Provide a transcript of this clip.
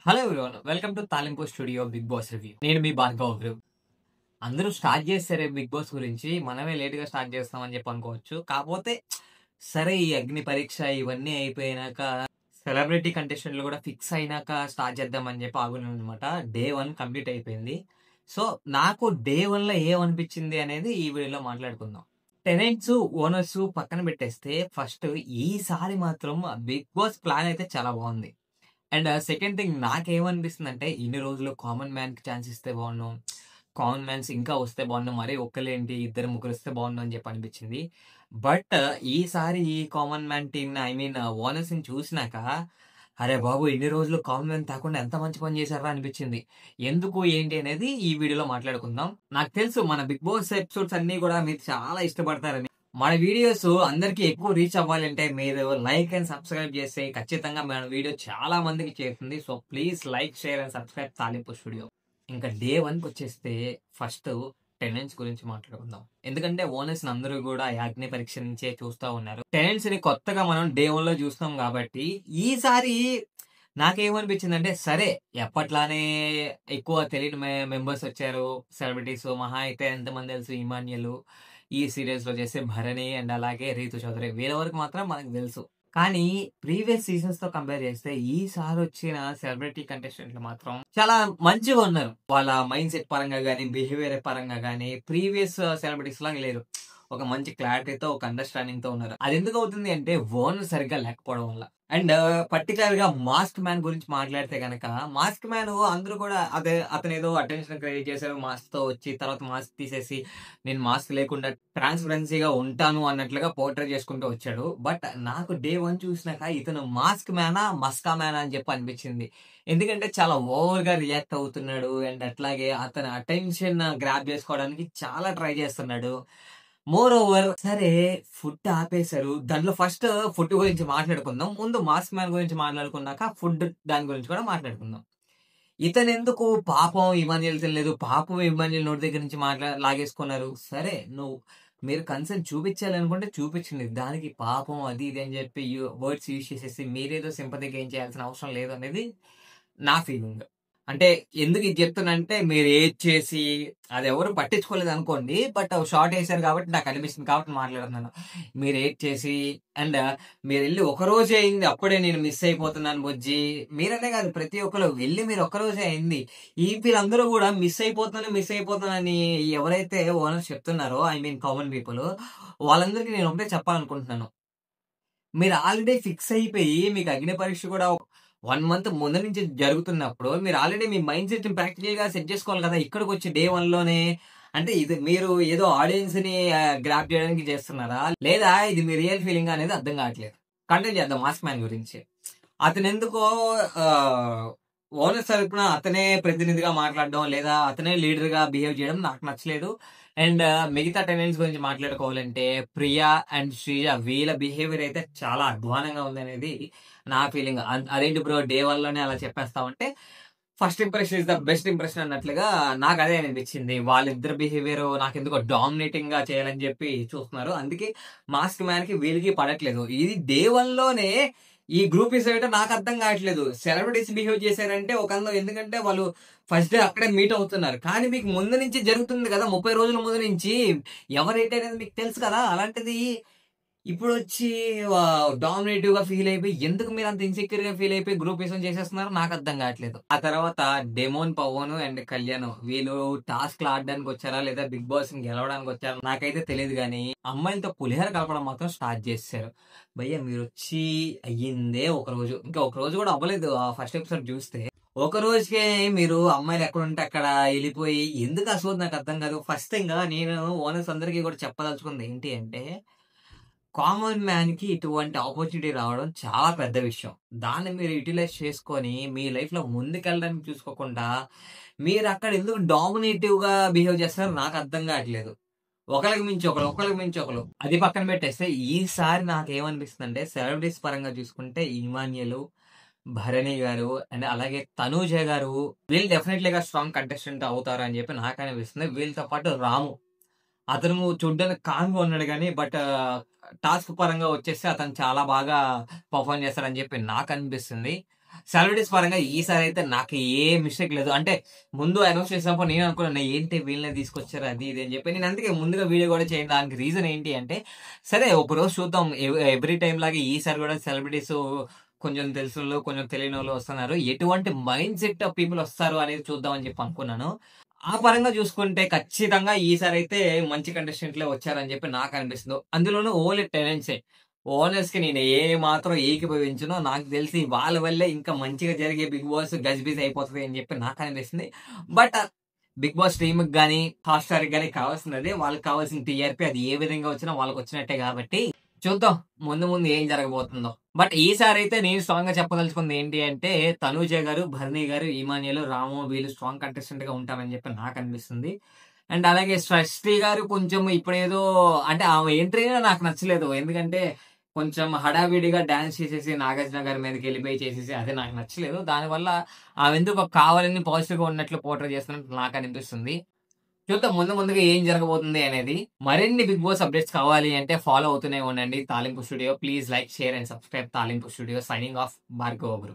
Hello everyone, welcome to తాలింపు studio big boss review. నేను మీ భార్గవ్. అందరూ స్టార్ట్ చేస్తారే బిగ్ బాస్ గురించి, మనమే లేట్ గా స్టార్ట్ చేస్తామని చెప్పి అనుకోవచ్చు. కాకపోతే సరే, ఈ అగ్ని పరీక్ష ఇవన్నీ అయిపోయినాక సెలబ్రిటీ కంటెస్టెంట్లు కూడా ఫిక్స్ అయినాక స్టార్ట్ చేద్దామని చెప్పి ఆగున్నాను అనమాట. డే 1 కంప్లీట్ అయిపోయింది. సో నాకు డే 1 లో ఏమనిపించింది అనేది ఈ వీడియోలో మాట్లాడుకుందాం. టెనెంట్స్, ఓనర్స్ పక్కన పెట్టేస్తే ఫస్ట్ ఈసారి మాత్రం బిగ్ బాస్ ప్లాన్ అయితే చాలా బాగుంది. అండ్ సెకండ్ థింగ్ నాకేమనిపిస్తుందంటే, ఇన్ని రోజులు కామన్ మ్యాన్ కి ఛాన్స్ ఇస్తే బాగుండు, కామన్ మ్యాన్స్ ఇంకా వస్తే బాగుండు, మరి ఒక్కలేంటి ఇద్దరు ముగ్గురు వస్తే బాగుండు అని చెప్పి అనిపించింది. బట్ ఈసారి ఈ కామన్ మ్యాన్ టీమ్ ఓనర్స్ ని చూసినాక, అరే బాబు ఇన్ని రోజులు కామన్ మ్యాన్ కాకుండా ఎంత మంచి పని చేశారా అనిపించింది. ఎందుకు ఏంటి అనేది ఈ వీడియోలో మాట్లాడుకుందాం. నాకు తెలుసు మన బిగ్ బాస్ ఎపిసోడ్స్ అన్ని కూడా మీరు చాలా ఇష్టపడతారని. మన వీడియోస్ అందరికి ఎక్కువ రీచ్ అవ్వాలంటే మీరు లైక్ అండ్ సబ్స్క్రైబ్ చేస్తే ఖచ్చితంగా మన వీడియో చాలా మందికి చేరుతుంది. So please like, share and subscribe తాలింపు స్టూడియో. ఇంకా డే 1 వచ్చేస్తే ఫస్ట్ టెనెంట్స్ గురించి మాట్లాడుకుందాం. ఎందుకంటే ఓనర్స్ అందరూ కూడా అగ్ని పరీక్ష నుంచే చూస్తూ ఉన్నారు. టెనెంట్స్ ని కొత్తగా మనం డే 1 లో చూస్తాం కాబట్టి ఈసారి నాకేమనిపించిందంటే, సరే ఎప్పట్లానే ఎక్కువ తెలియని మెంబర్స్ వచ్చారు. సెలబ్రిటీస్ మహా అయితే ఎంతమంది తెలుసు, ఇమాన్యుల్, ఈ సీరియల్స్ లో చేసే భరణి అండ్ అలాగే రీతు చౌదరి, వీళ్ళ వరకు మాత్రం మనకు తెలుసు. కానీ ప్రీవియస్ సీజన్స్ తో కంపేర్ చేస్తే ఈసారి వచ్చిన సెలబ్రిటీ కంటెస్టెంట్లు మాత్రం చాలా మంచిగా ఉన్నారు. వాళ్ళ మైండ్ సెట్ పరంగా గానీ, బిహేవియర్ పరంగా గానీ ప్రీవియస్ సెలబ్రిటీస్ లాగా లేరు. ఒక మంచి క్లారిటీతో, ఒక అండర్స్టాండింగ్ తో ఉన్నారు. అది ఎందుకు అవుతుంది అంటే ఓనర్ సరిగ్గా లేకపోవడం వల్ల. అండ్ పర్టికులర్ గా మాస్క్ మ్యాన్ గురించి మాట్లాడితే గనక, మాస్క్ మ్యాన్ అందరూ కూడా అతను ఏదో అటెన్షన్ క్రియేట్ చేశారు మాస్క్ తో వచ్చి, తర్వాత మాస్క్ తీసేసి నేను మాస్క్ లేకుండా ట్రాన్స్పరెన్సీగా ఉంటాను అన్నట్లుగా పోర్ట్రే చేసుకుంటూ వచ్చాడు. బట్ నాకు డే 1 చూసినాక ఇతను మాస్క్ మ్యానా మస్కా మ్యానా అని చెప్పి అనిపించింది. ఎందుకంటే చాలా ఓవర్ గా రియాక్ట్ అవుతున్నాడు. అండ్ అట్లాగే అతని అటెన్షన్ గ్రాప్ చేసుకోవడానికి చాలా ట్రై చేస్తున్నాడు. మోర్ ఓవర్, సరే ఫుడ్ ఆపేశారు. దాంట్లో ఫస్ట్ ఫుడ్ గురించి మాట్లాడుకుందాం. ముందు మాస్క్ మ్యాన్ గురించి మాట్లాడుకున్నాక ఫుడ్ దాని గురించి కూడా మాట్లాడుకుందాం. ఇతను ఎందుకు పాపం ఇమాన్యుల్ తెలియదు, పాపం ఇమాన్యుల్ నోటి దగ్గర నుంచి లాగేసుకున్నారు. సరే, మీరు కన్సర్న్ చూపించాలనుకుంటే చూపించండి. దానికి పాపం అది ఇది అని చెప్పి వర్డ్స్ యూజ్ చేసేసి మీరేదో సింపతి గెయిన్ చేయాల్సిన అవసరం లేదు అనేది నా ఫీలింగ్. అంటే ఎందుకు ఇది చెప్తున్నంటే, మీరు ఏజ్ చేసి అది ఎవరు పట్టించుకోలేదు అనుకోండి, బట్ షార్ట్ వేసారు కాబట్టి నాకు అనిపిస్తుంది కాబట్టి మాట్లాడుతున్నాను. మీరు ఏజ్ చేసి అండ్ మీరు వెళ్ళి ఒక రోజే అయింది, అప్పుడే నేను మిస్ అయిపోతున్నాను బొజ్జి, మీరనే కాదు ప్రతి ఒక్కరు వెళ్ళి మీరు ఒక రోజే అయింది. ఈ వీళ్ళందరూ కూడా మిస్ అయిపోతానని ఎవరైతే ఓనర్స్ చెప్తున్నారో, ఐ మీన్ కామన్ పీపుల్, వాళ్ళందరికీ నేను ఒకటే చెప్పాలనుకుంటున్నాను. మీరు ఆల్రెడీ ఫిక్స్ అయిపోయి మీకు అగ్ని పరీక్ష కూడా 1 మంత్ ముందు నుంచి జరుగుతున్నప్పుడు మీరు ఆల్రెడీ మీ మైండ్ సెట్ ప్రాక్టికల్ గా సెట్ చేసుకోవాలి కదా. ఇక్కడికి వచ్చి డే 1 లోనే అంటే ఇది మీరు ఏదో ఆడియన్స్ ని గ్రాప్ చేయడానికి చేస్తున్నారా, లేదా ఇది మీ రియల్ ఫీలింగ్ అనేది అర్థం కావట్లేదు. కంటిన్యూ చేద్దాం మాస్క్ మ్యాన్ గురించి. అతను ఎందుకో ఓనర్ తరపున అతనే ప్రతినిధిగా మాట్లాడడం, లేదా అతనే లీడర్ గా బిహేవ్ చేయడం నాకు నచ్చలేదు. అండ్ మిగతా టెనెంట్స్ గురించి మాట్లాడుకోవాలంటే, ప్రియా అండ్ శ్రీజ వీళ్ళ బిహేవియర్ అయితే చాలా అధ్వానంగా ఉంది అనేది నా ఫీలింగ్. అదేంటి బ్రో డే 1 లోనే అలా చెప్పేస్తామంటే, first impression is the best impression అన్నట్లుగా నాకు అదే అనిపించింది. వాళ్ళిద్దరు బిహేవియర్ నాకు ఎందుకో డామినేటింగ్ గా చేయాలని చెప్పి చూస్తున్నారు. అందుకే మాస్క్ మ్యాన్ కి వీళ్ళకి పడట్లేదు. ఇది డే 1 లోనే ఈ గ్రూప్ ఏంటో నాకు అర్థం కావట్లేదు. సెలబ్రిటీస్ బిహేవ్ చేశారంటే ఒక అందం, ఎందుకంటే వాళ్ళు ఫస్ట్ డే అక్కడే మీట్ అవుతున్నారు. కానీ మీకు ముందు నుంచి జరుగుతుంది కదా, 30 రోజుల ముందు నుంచి ఎవరైతే అనేది మీకు తెలుసు కదా. అలాంటిది ఇప్పుడు వచ్చి డామినేటివ్ గా ఫీల్ అయిపోయి, ఎందుకు మీరు అంత ఇన్సెక్యూర్ గా ఫీల్ అయిపోయి గ్రూప్ చేసేస్తున్నారు నాకు అర్థం కావట్లేదు. ఆ తర్వాత డెమోన్, పవన్ అండ్ కళ్యాణ్ వీళ్ళు టాస్క్ ఆడడానికి వచ్చారా, లేదా బిగ్ బాస్ ని గెలవడానికి వచ్చారా నాకైతే తెలియదు. కానీ అమ్మాయిలతో పులిహోర కలపడం మాత్రం స్టార్ట్ చేశారు. భయ్య మీరు వచ్చి అయ్యిందే ఒక రోజు, ఇంకా ఒక రోజు కూడా అవ్వలేదు. ఆ ఫస్ట్ ఎపిసోడ్ చూస్తే ఒక రోజుకే మీరు అమ్మాయిలు ఎక్కడ ఉంటే అక్కడ వెళ్ళిపోయి ఎందుకు అసలు నాకు అర్థం కాదు. ఫస్ట్ థింగ్ నేను ఓనర్స్ అందరికీ కూడా చెప్పదలుచుకుంది ఏంటి అంటే, కామన్ మ్యాన్ కి ఇటువంటి ఆపర్చునిటీ రావడం చాలా పెద్ద విషయం. దాన్ని మీరు యూటిలైజ్ చేసుకొని మీ లైఫ్ లో ముందుకెళ్ళడానికి చూసుకోకుండా మీరు అక్కడ ఎందుకు డామినేటివ్ గా బిహేవ్ చేస్తారో నాకు అర్థం కావట్లేదు. ఒకరికి మించి ఒకరు. అది పక్కన పెట్టేస్తే ఈసారి నాకు ఏమనిపిస్తుంది అంటే, సెలబ్రిటీస్ పరంగా చూసుకుంటే ఇమాన్యుల్, భరణి గారు అండ్ అలాగే తనూజ గారు వీళ్ళు డెఫినెట్లీగా స్ట్రాంగ్ కంటెస్టెంట్ అవుతారు అని చెప్పి నాకు అనిపిస్తుంది. వీళ్ళతో పాటు రాము, అతను చూడ్డానికి కామ్‌గా ఉన్నాడు గానీ, టాస్క్ పరంగా వచ్చేస్తే అతను చాలా బాగా పర్ఫార్మ్ చేస్తాడని చెప్పి నాకనిపిస్తుంది. సెలబ్రిటీస్ పరంగా ఈసారైతే నాకు ఏ మిస్టేక్ లేదు. అంటే ముందు అనౌన్స్ చేసినప్పుడు నేను అనుకున్నాను ఏంటి వీళ్ళనే తీసుకొచ్చారు అది ఇది అని చెప్పి. నేను అందుకే ముందుగా వీడియో కూడా చేయను. దానికి రీజన్ ఏంటి అంటే, సరే ఒకరోజు చూద్దాం ఎవ్రీ టైమ్ లాగా ఈసారి కూడా సెలబ్రిటీస్ కొంచెం తెలిసినోళ్ళు, కొంచెం తెలియనోళ్ళు వస్తున్నారు. ఎటువంటి మైండ్ సెట్ ఆఫ్ పీపుల్ వస్తారు అనేది చూద్దాం అని చెప్పి అనుకున్నాను. ఆ పరంగా చూసుకుంటే ఖచ్చితంగా ఈసారైతే మంచి కంటెస్టెంట్‌లే వచ్చారని చెప్పి నాకనిపిస్తుంది. అందులోనూ ఓన్లీ టాలెంట్సే. ఓనర్స్‌కి నేను ఏ మాత్రం ఏకీభవించనో. నాకు తెలిసి వాళ్ళ వల్లే ఇంకా మంచిగా జరిగే 'బిగ్ బాస్' గజిబిజి అయిపోతది అని చెప్పి నాకనిపిస్తుంది. బట్ 'బిగ్ బాస్' టీమ్‌కి గాని, హాట్‌స్టార్‌కి గాని కావాల్సినదే వాళ్ళకి కావాల్సిన టీఆర్పీ అది ఏ విధంగా వచ్చినా వాళ్ళకొచ్చినట్టే కాబట్టి చూద్దాం ముందు ముందు ఏం జరగబోతుందో. బట్ ఈసారైతే నేను స్ట్రాంగ్‌గా చెప్పదలుచుకుంది ఏంటి అంటే, తనూజ గారు, భరణి గారు, ఇమాన్యుల్, రాము వీళ్ళు స్ట్రాంగ్ కంటెస్టెంట్‌గా ఉంటారని చెప్పి నాకనిపిస్తుంది. అండ్ అలాగే స్వస్తి గారు కొంచెం ఇప్పుడేదో అంటే ఆమె ఎంట్రీనే నాకు నచ్చలేదు. ఎందుకంటే కొంచెం హడావిడిగా డాన్స్ చేసేసి నాగార్జున గారి మీదకెళ్ళిపోయి చేసేసి అది నాకు నచ్చలేదు. దానివల్ల ఆమెందుకో కావాలని పాజిటివ్‌గా ఉన్నట్లు పోర్ట్రే చేస్తున్నట్టు నాకనిపిస్తుంది. చూద్దాం ముందు ముందుగా ఏం జరగబోతుంది అనేది. మరిన్ని బిగ్ బాస్ అప్డేట్స్ కావాలి అంటే ఫాలో అవుతూనే ఉండండి 'తాలింపు studio'. Please like, share and subscribe 'తాలింపు స్టూడియో'. Signing off Bhargav.